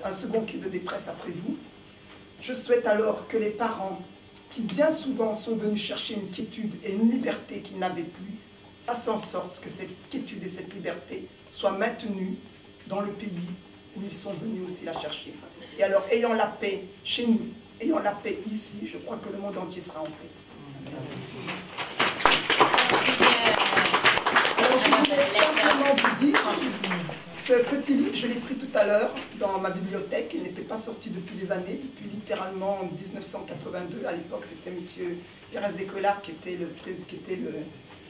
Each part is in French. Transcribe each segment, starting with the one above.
un second cri de détresse après vous. Je souhaite alors que les parents, qui bien souvent sont venus chercher une quiétude et une liberté qu'ils n'avaient plus, fassent en sorte que cette quiétude et cette liberté soient maintenues dans le pays où ils sont venus aussi la chercher. Et alors, ayant la paix chez nous, ayant la paix ici, je crois que le monde entier sera en paix. Alors, je voulais simplement vous dire, ce petit livre, je l'ai pris tout à l'heure dans ma bibliothèque. Il n'était pas sorti depuis des années, depuis littéralement 1982. À l'époque, c'était M. Pérez de Cuéllar qui était le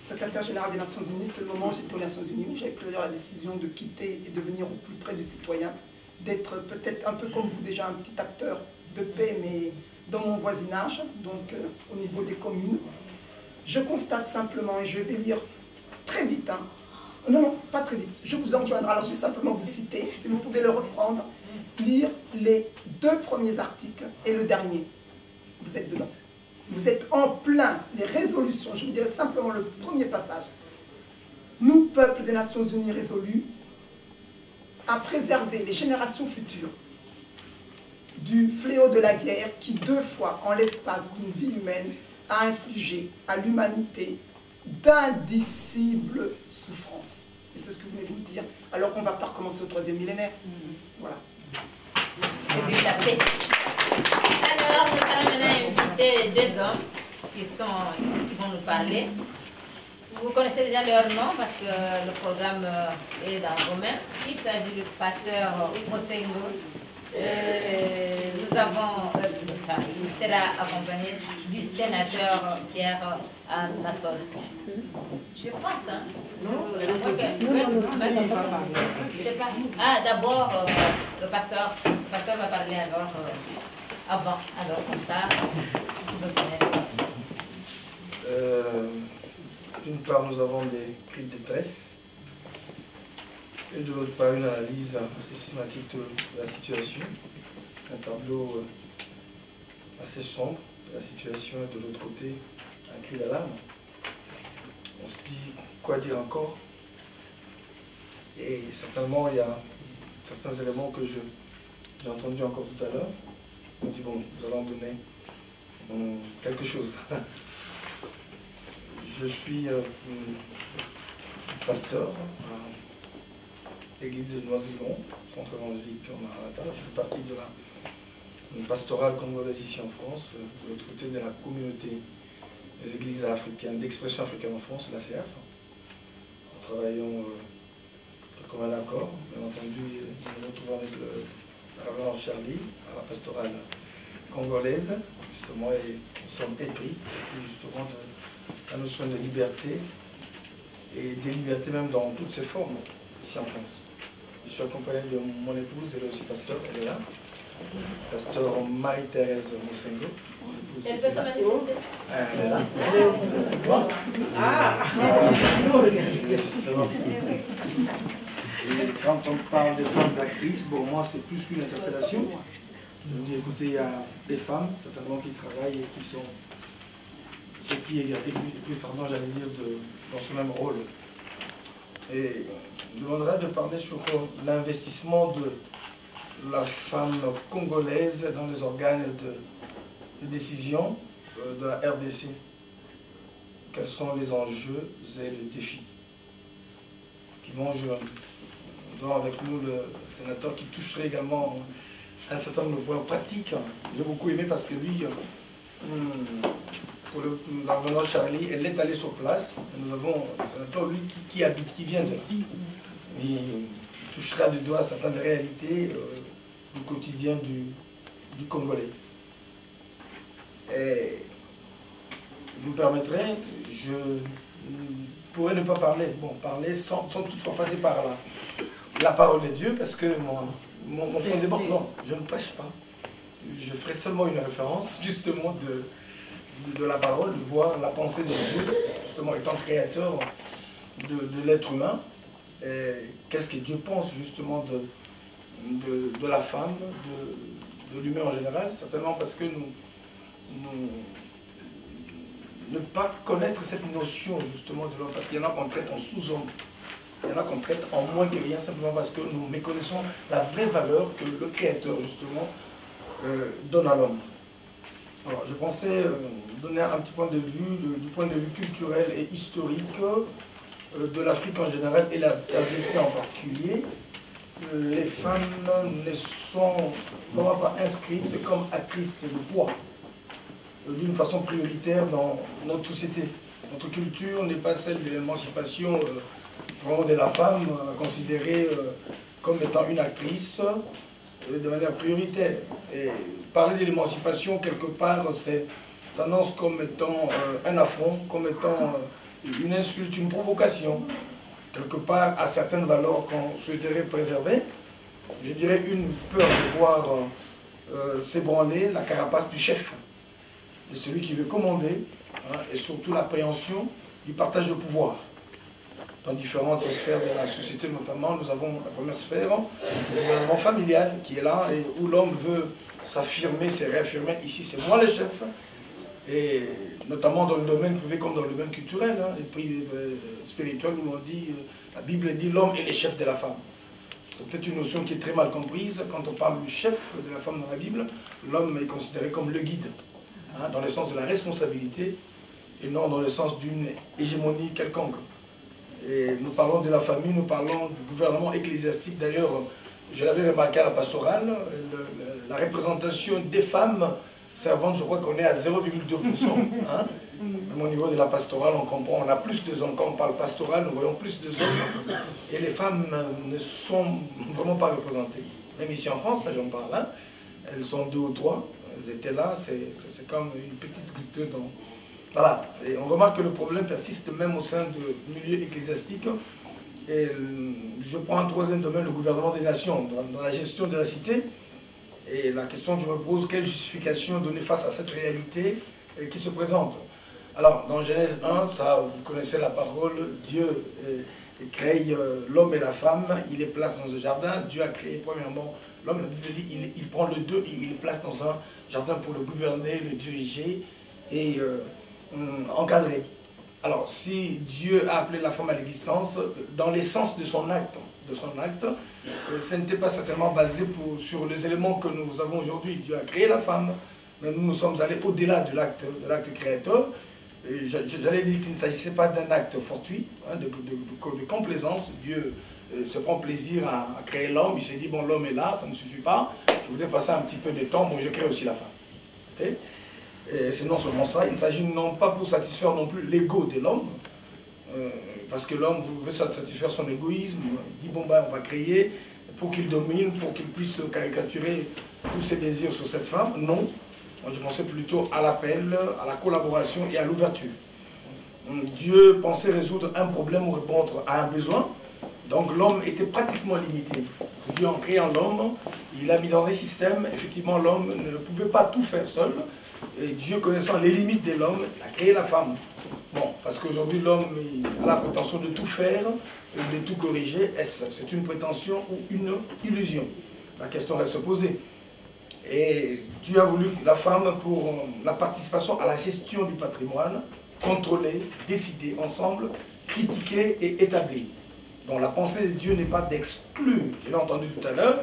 secrétaire général des Nations Unies. C'est le moment où j'étais aux Nations Unies. J'avais pris d'ailleurs la décision de quitter et de venir au plus près du citoyen, d'être peut-être un peu comme vous déjà un petit acteur de paix, mais dans mon voisinage, donc au niveau des communes. Je constate simplement, et je vais lire très vite, hein. Non, pas très vite, je vous enjoindrai, alors je vais simplement vous citer, si vous pouvez le reprendre, lire les 2 premiers articles et le dernier. Vous êtes dedans. Vous êtes en plein les résolutions, je vous dirai simplement le premier passage. Nous, peuple des Nations Unies résolus, à préserver les générations futures du fléau de la guerre qui 2 fois, en l'espace d'une vie humaine, a infligé à l'humanité d'indicibles souffrances. Et c'est ce que vous venez de nous dire. Alors on ne va pas recommencer au 3e millénaire. Voilà. C'est la paix. Alors nous allons maintenant inviter 2 hommes qui vont nous parler. Vous connaissez déjà leur nom parce que le programme est dans vos mains. Il s'agit du pasteur Mosengo. Nous avons, il sera accompagné du sénateur Pierre Anatole. Je pense, hein? C'est pas. Ah, d'abord, le pasteur va parler alors avant. Alors, comme ça, vous connaissez. D'une part, nous avons des cris de détresse. Et de l'autre part, une analyse assez systématique de la situation. Un tableau assez sombre de la situation et de l'autre côté, un cri d'alarme. On se dit, quoi dire encore? Et certainement, il y a certains éléments que j'ai entendus encore tout à l'heure. On dit, bon, nous allons donner quelque chose. Je suis pasteur à l'église de Noisy-le-Grand, centre évangélique en Maranatha. Je fais partie de la pastorale congolaise ici en France, de l'autre côté de la communauté des églises africaines, d'expression africaine en France, l'ACF. Nous travaillons comme un accord, bien entendu, nous nous retrouvons avec le révérend Charlie, à la pastorale congolaise, justement, et nous sommes épris justement de la notion de liberté, et des libertés même dans toutes ses formes, ici en France. Je suis accompagné de mon épouse, elle est aussi pasteur, elle est là. Pasteur Marie-Thérèse Mosengo. Elle peut se manifester. Elle est là. Et quand on parle de femmes actrices, bon, moi c'est plus qu'une interpellation. Je veux dire, écoutez, il y a des femmes, certainement, qui travaillent et qui sont, et puis pardon, j'allais dire, dans ce même rôle. Et je voudrais de parler sur l'investissement de la femme congolaise dans les organes de décision de la RDC. Quels sont les enjeux et les défis qui vont jouer avec nous, le sénateur, qui toucherait également un certain nombre de points pratiques. J'ai beaucoup aimé parce que lui, pour le revenant Charlie, elle est allée sur place. Nous avons un sénateur, lui, qui habite, qui vient de là. Il touchera du doigt certaines réalités du quotidien du Congolais. Et vous me permettrez, je pourrais ne pas parler, parler sans toutefois passer par la parole de Dieu, parce que mon fondement, non, je ne prêche pas. Je ferai seulement une référence, justement, de la parole, de voir la pensée de Dieu, justement, étant créateur de l'être humain. Qu'est-ce que Dieu pense, justement, de la femme, de l'humain en général, certainement parce que ne pas connaître cette notion, justement, de l'homme, parce qu'il y en a qu'on traite en sous-homme. Il y en a qu'on traite en moins que rien, simplement parce que nous méconnaissons la vraie valeur que le Créateur, justement, donne à l'homme. Alors, je pensais donner un petit point de vue, du point de vue culturel et historique de l'Afrique en général et la RDC en particulier. Les femmes ne sont vraiment pas inscrites comme actrices de poids, d'une façon prioritaire dans notre société. Notre culture n'est pas celle de l'émancipation vraiment de la femme, considérée comme étant une actrice de manière prioritaire. Et parler de l'émancipation, quelque part, ça annonce comme étant un affront, comme étant une insulte, une provocation, quelque part à certaines valeurs qu'on souhaiterait préserver. Je dirais une peur de voir s'ébranler la carapace du chef, de celui qui veut commander, hein, et surtout l'appréhension du partage de pouvoir. Dans différentes sphères de la société notamment, nous avons la première sphère, le gouvernement familial qui est là, et où l'homme veut s'affirmer, se réaffirmer. Ici, c'est moi le chef. Et notamment dans le domaine privé comme dans le domaine culturel, hein, et puis spirituel, où on dit, la Bible dit l'homme est le chef de la femme. C'est peut-être une notion qui est très mal comprise. Quand on parle du chef de la femme dans la Bible, l'homme est considéré comme le guide, hein, dans le sens de la responsabilité et non dans le sens d'une hégémonie quelconque. Et nous parlons de la famille, nous parlons du gouvernement ecclésiastique. D'ailleurs, je l'avais remarqué à la pastorale, la représentation des femmes servantes, je crois qu'on est à 0,2%. Hein. Même au niveau de la pastorale, on comprend, on a plus de hommes. Quand on parle pastoral, nous voyons plus de hommes. Et les femmes ne sont vraiment pas représentées. Même ici en France, là j'en parle, hein, elles sont 2 ou 3. Elles étaient là, c'est comme une petite goutte dans... Voilà, et on remarque que le problème persiste même au sein du milieu ecclésiastique. Et je prends un troisième domaine, le gouvernement des nations, dans la gestion de la cité. Et la question que je me pose, quelle justification donner face à cette réalité qui se présente? Alors, dans Genèse 1, ça, vous connaissez la parole, Dieu crée l'homme et la femme, il les place dans un jardin. Dieu a créé premièrement l'homme, la Bible dit, il prend le deux, il les place dans un jardin pour le gouverner, le diriger et encadrer. Alors, si Dieu a appelé la femme à l'existence, dans l'essence de son acte, ce n'était pas certainement basé sur les éléments que nous avons aujourd'hui. Dieu a créé la femme, mais nous sommes allés au-delà de l'acte créateur. J'allais dire qu'il ne s'agissait pas d'un acte fortuit, hein, de complaisance. Dieu se prend plaisir à créer l'homme, il s'est dit, bon, l'homme est là, ça ne suffit pas, je voudrais passer un petit peu de temps, bon, je crée aussi la femme. Okay? C'est non seulement ça, il ne s'agit non pas pour satisfaire non plus l'ego de l'homme, parce que l'homme veut satisfaire son égoïsme, il dit bon ben on va créer pour qu'il domine, pour qu'il puisse caricaturer tous ses désirs sur cette femme. Non, moi je pensais plutôt à l'appel, à la collaboration et à l'ouverture. Dieu pensait résoudre un problème ou répondre à un besoin, donc l'homme était pratiquement limité. Dieu en créant l'homme, il l'a mis dans un système, effectivement l'homme ne pouvait pas tout faire seul, et Dieu connaissant les limites de l'homme, il a créé la femme. Bon, parce qu'aujourd'hui l'homme a la prétention de tout faire, de tout corriger. Est-ce c'est une prétention ou une illusion? La question reste posée. Et Dieu a voulu la femme pour la participation à la gestion du patrimoine, contrôler, décider ensemble, critiquer et établir. Donc la pensée de Dieu n'est pas d'exclure, je l'ai entendu tout à l'heure,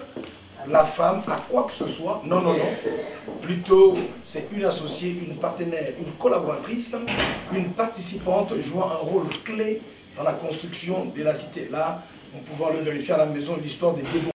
la femme à quoi que ce soit. Non, non, non. Plutôt, c'est une associée, une partenaire, une collaboratrice, une participante jouant un rôle clé dans la construction de la cité. Là, nous pouvons le vérifier à la maison, l'histoire des débats.